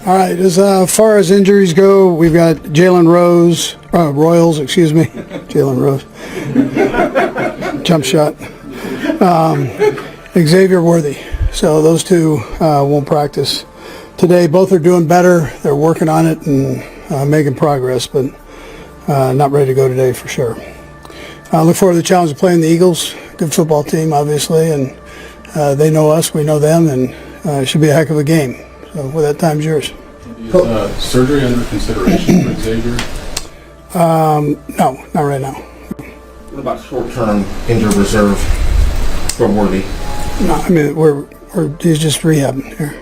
All right, as far as injuries go, we've got Jalen Royals, Jalen Rose, jump shot, Xavier Worthy. So those two won't practice today. Both are doing better. They're working on it and making progress, but not ready to go today for sure. I look forward to the challenge of playing the Eagles. Good football team, obviously, and they know us, we know them, and it should be a heck of a game. So with that, time's yours. Is surgery under consideration for Xavier? No, not right now. What about short-term injured reserve for Worthy? No, I mean, he's just rehabbing here.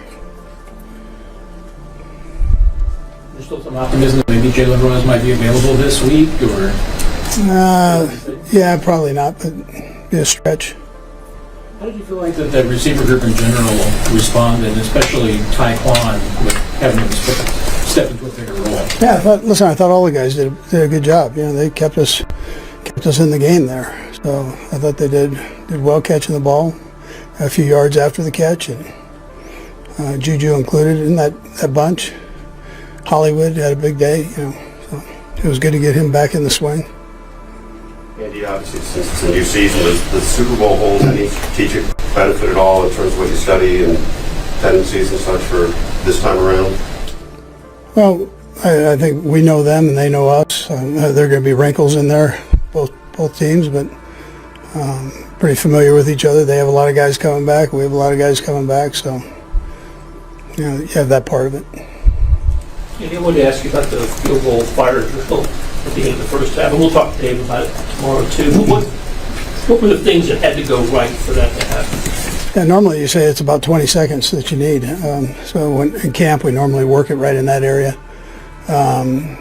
There's still some optimism that maybe Jalen Rose might be available this week, or? Yeah, probably not, but be a stretch. How did you feel like that the receiver group in general responded, especially Taekwon, with having him step into a bigger role? Yeah, I thought all the guys did a good job. You know, they kept us in the game there. So I thought they did well catching the ball, a few yards after the catch, and Juju included in that bunch. Hollywood had a big day, you know, so it was good to get him back in the swing. Andy, obviously, since it's a new season, does the Super Bowl hold any strategic benefit at all in terms of what you study and tendencies and such for this time around? Well, I think we know them and they know us. There are going to be wrinkles in there, both teams, but pretty familiar with each other. They have a lot of guys coming back. We have a lot of guys coming back, so you know, you have that part of it. I wanted to ask you about the field goal fire drill at the end of the first half, and we'll talk to Dave about it tomorrow too. But what were the things that had to go right for that to happen? Yeah, normally you say it's about 20 seconds that you need. So in camp we normally work it right in that area, and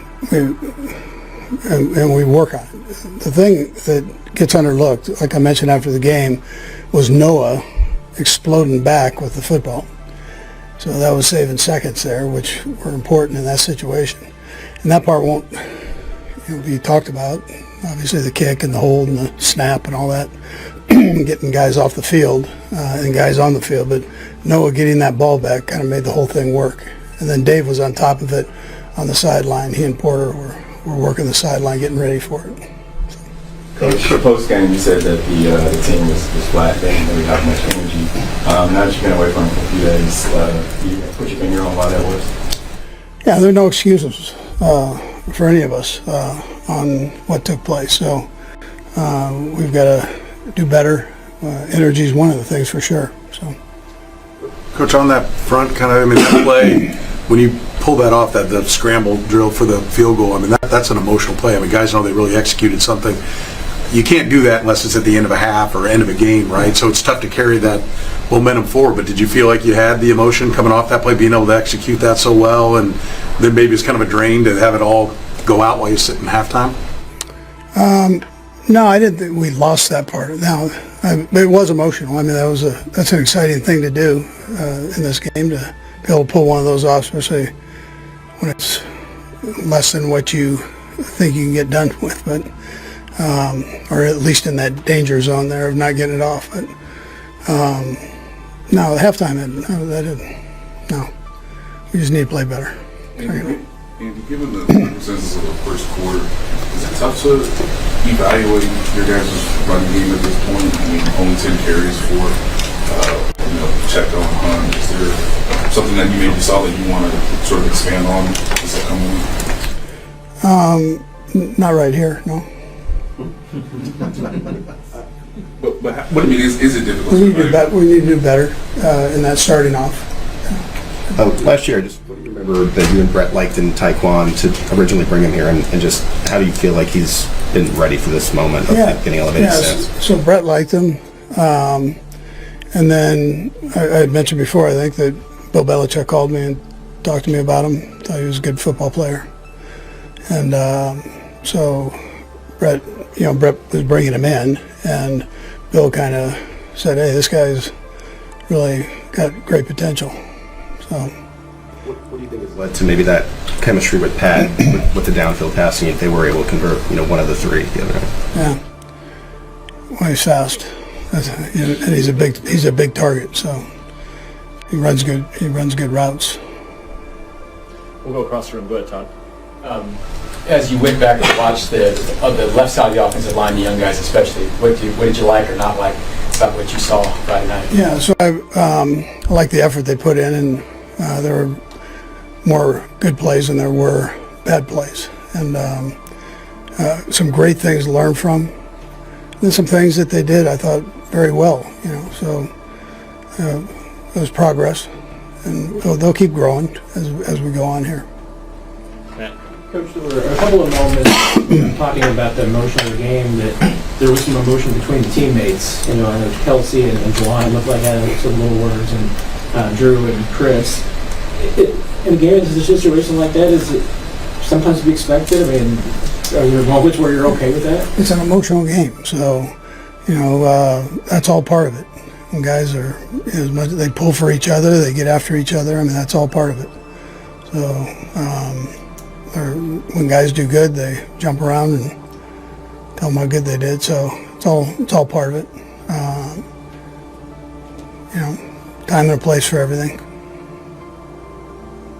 we work on it. The thing that gets underlooked, like I mentioned after the game, was Noah exploding back with the football. So that was saving seconds there, which were important in that situation. And that part won't be talked about. Obviously the kick and the hold and the snap and all that, getting guys off the field and guys on the field. But Noah getting that ball back kind of made the whole thing work. And then Dave was on top of it on the sideline. He and Porter were working the sideline, getting ready for it. Coach, for post-game, you said that the team was flat. They didn't really have much energy. Now that you've been away from it for a few days, you put your finger on why that was? Yeah, there are no excuses for any of us on what took place. So we've got to do better. Energy is one of the things for sure. So, Coach, on that front, that play, when you pull that off, the scramble drill for the field goal, that's an emotional play. Guys know they really executed something. You can't do that unless it's at the end of a half or end of a game, right? So it's tough to carry that momentum forward. But did you feel like you had the emotion coming off that play, being able to execute that so well, and then maybe it's kind of a drain to have it all go out while you sit in halftime? No, I didn't think we lost that part. Now, it was emotional. That's an exciting thing to do in this game, to be able to pull one of those off, especially when it's less than what you think you can get done with, but or at least in that danger zone there of not getting it off. But no, halftime, no, we just need to play better. And given the circumstances of the first quarter, is it tough to evaluate your guys' running game at this point? Only 10 carries for check on Hunt. Is there something that you maybe saw that you want to sort of expand on this upcoming week? Not right here, no. But what I mean is it difficult? We need to do better in that starting off. Last year, what do you remember that you and Brett liked in Taekwon to originally bring him here, and just how do you feel like he's been ready for this moment of getting elevated since? So Brett liked him. And then I had mentioned before, I think, that Bill Belichick called me and talked to me about him. Thought he was a good football player. And so Brett was bringing him in, and Bill kind of said, hey, this guy's really got great potential. So, what do you think has led to maybe that chemistry with Pat with the downfield passing, if they were able to convert one of the three the other night? Yeah. Well, he's fast. And he's a big target, so he runs good routes. We'll go across the room. Go ahead, Todd. As you went back and watched the left side of the offensive line, the young guys especially, what did you like or not like about what you saw Friday night? Yeah, so I like the effort they put in, and there were more good plays than there were bad plays, and some great things to learn from. And some things that they did, I thought, very well. So it was progress, and they'll keep growing as we go on here. Coach, there were a couple of moments talking about the emotion of the game that there was some emotion between the teammates. I know Kelce and Juwan looked like had some little words, and Drew and Chris. In a game, is a situation like that, is it sometimes to be expected? I mean, are there moments where you're okay with that? It's an emotional game, so that's all part of it. When guys are as much they pull for each other, they get after each other. I mean, that's all part of it. So. When guys do good, they jump around and tell them how good they did. So it's all part of it. Time and a place for everything.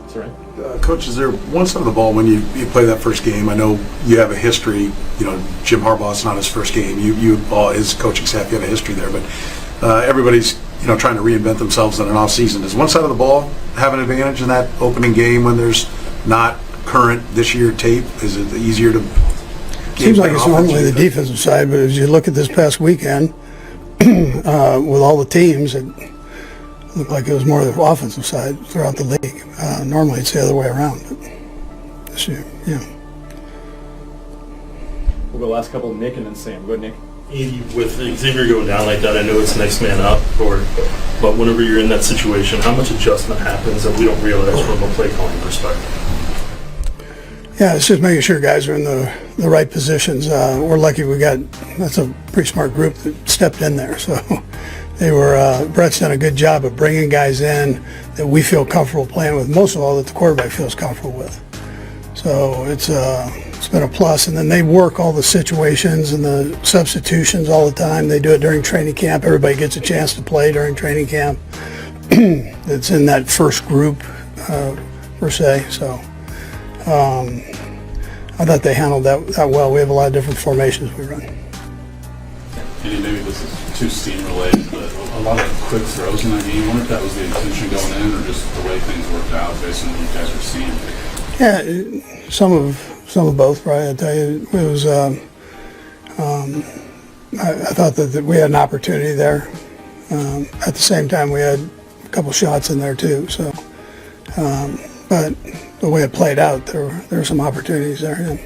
That's right. Coach, is there one side of the ball when you play that first game? I know you have a history. Jim Harbaugh's not his first game. You all his coaching staff, you have a history there, but everybody's trying to reinvent themselves in an off season. Does one side of the ball have an advantage in that opening game when there's not current this year tape? Is it easier to? Seems like it's normally the defensive side, but as you look at this past weekend, with all the teams, it looked like it was more the offensive side throughout the league. Normally it's the other way around, but this year, We'll go last couple, Nick and then Sam. Go ahead, Nick. With Xavier going down like that, I know it's next man up, but whenever you're in that situation, how much adjustment happens that we don't realize from a play calling perspective? Yeah, it's just making sure guys are in the right positions. We're lucky that's a pretty smart group that stepped in there. So Brett's done a good job of bringing guys in that we feel comfortable playing with, most of all that the quarterback feels comfortable with. So it's been a plus. And then they work all the situations and the substitutions all the time. They do it during training camp. Everybody gets a chance to play during training camp. It's in that first group, per se. So I thought they handled that well. We have a lot of different formations we run. Maybe this is too steam related, but a lot of quick throws in that game. I wonder if that was the intention going in, or just the way things worked out based on what you guys were seeing. Yeah, some of both, right? I tell you, it was. I thought that we had an opportunity there. At the same time, we had a couple shots in there too. So, but the way it played out, there were some opportunities there. Yeah.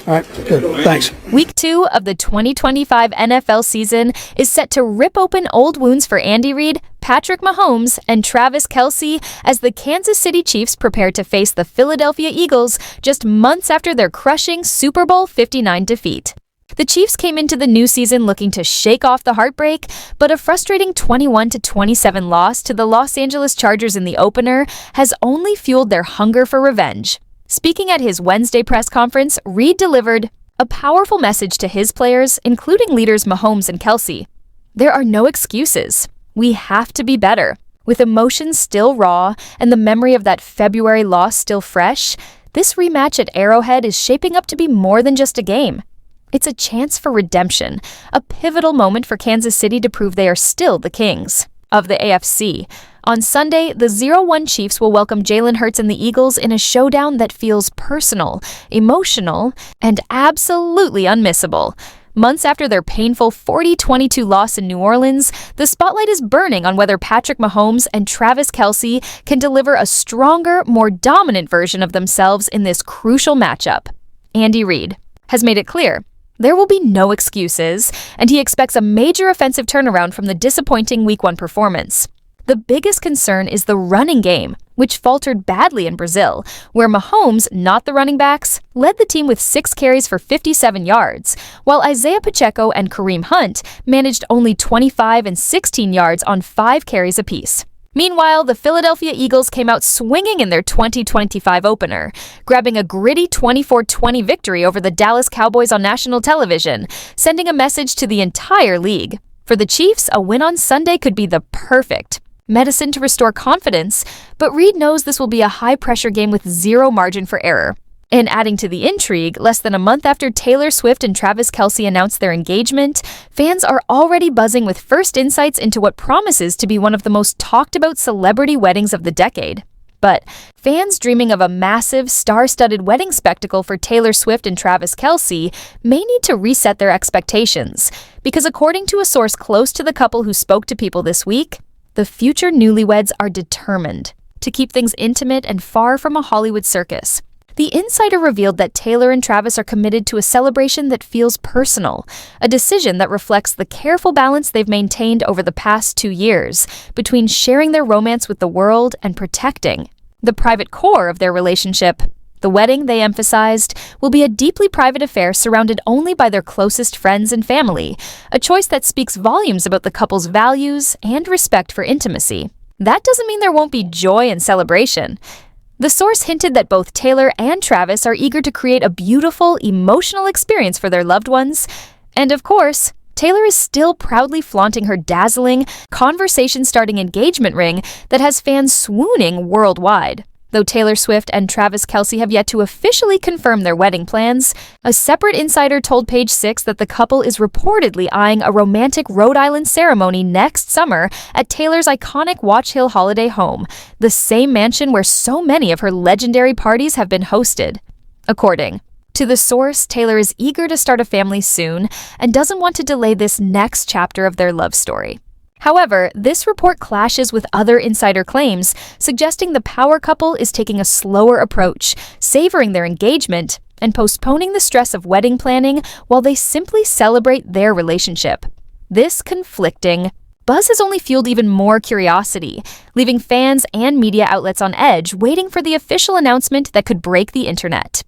All right, good. Thanks. Week 2 of the 2025 NFL season is set to rip open old wounds for Andy Reid, Patrick Mahomes, and Travis Kelce as the Kansas City Chiefs prepare to face the Philadelphia Eagles just months after their crushing Super Bowl 59 defeat. The Chiefs came into the new season looking to shake off the heartbreak, but a frustrating 21-27 loss to the Los Angeles Chargers in the opener has only fueled their hunger for revenge. Speaking at his Wednesday press conference, Reid delivered a powerful message to his players, including leaders Mahomes and Kelce. There are no excuses. We have to be better. With emotions still raw and the memory of that February loss still fresh, this rematch at Arrowhead is shaping up to be more than just a game. It's a chance for redemption, a pivotal moment for Kansas City to prove they are still the kings of the AFC. On Sunday, the 0-1 Chiefs will welcome Jalen Hurts and the Eagles in a showdown that feels personal, emotional, and absolutely unmissable. Months after their painful 40-22 loss in New Orleans, the spotlight is burning on whether Patrick Mahomes and Travis Kelce can deliver a stronger, more dominant version of themselves in this crucial matchup. Andy Reid has made it clear there will be no excuses, and he expects a major offensive turnaround from the disappointing Week 1 performance. The biggest concern is the running game, which faltered badly in Brazil, where Mahomes, not the running backs, led the team with 6 carries for 57 yards, while Isaiah Pacheco and Kareem Hunt managed only 25 and 16 yards on 5 carries apiece. Meanwhile, the Philadelphia Eagles came out swinging in their 2025 opener, grabbing a gritty 24-20 victory over the Dallas Cowboys on national television, sending a message to the entire league. For the Chiefs, a win on Sunday could be the perfect medicine to restore confidence, but Reid knows this will be a high-pressure game with zero margin for error. And adding to the intrigue, less than a month after Taylor Swift and Travis Kelce announced their engagement, fans are already buzzing with first insights into what promises to be one of the most talked-about celebrity weddings of the decade. But fans dreaming of a massive, star-studded wedding spectacle for Taylor Swift and Travis Kelce may need to reset their expectations, because according to a source close to the couple who spoke to People this week, the future newlyweds are determined to keep things intimate and far from a Hollywood circus. The insider revealed that Taylor and Travis are committed to a celebration that feels personal, a decision that reflects the careful balance they've maintained over the past 2 years between sharing their romance with the world and protecting the private core of their relationship. The wedding, they emphasized, will be a deeply private affair surrounded only by their closest friends and family, a choice that speaks volumes about the couple's values and respect for intimacy. That doesn't mean there won't be joy and celebration. The source hinted that both Taylor and Travis are eager to create a beautiful, emotional experience for their loved ones. And of course, Taylor is still proudly flaunting her dazzling, conversation-starting engagement ring that has fans swooning worldwide. Though Taylor Swift and Travis Kelce have yet to officially confirm their wedding plans, a separate insider told Page Six that the couple is reportedly eyeing a romantic Rhode Island ceremony next summer at Taylor's iconic Watch Hill holiday home, the same mansion where so many of her legendary parties have been hosted. According to the source, Taylor is eager to start a family soon and doesn't want to delay this next chapter of their love story. However, this report clashes with other insider claims, suggesting the power couple is taking a slower approach, savoring their engagement, and postponing the stress of wedding planning while they simply celebrate their relationship. This conflicting buzz has only fueled even more curiosity, leaving fans and media outlets on edge, waiting for the official announcement that could break the internet.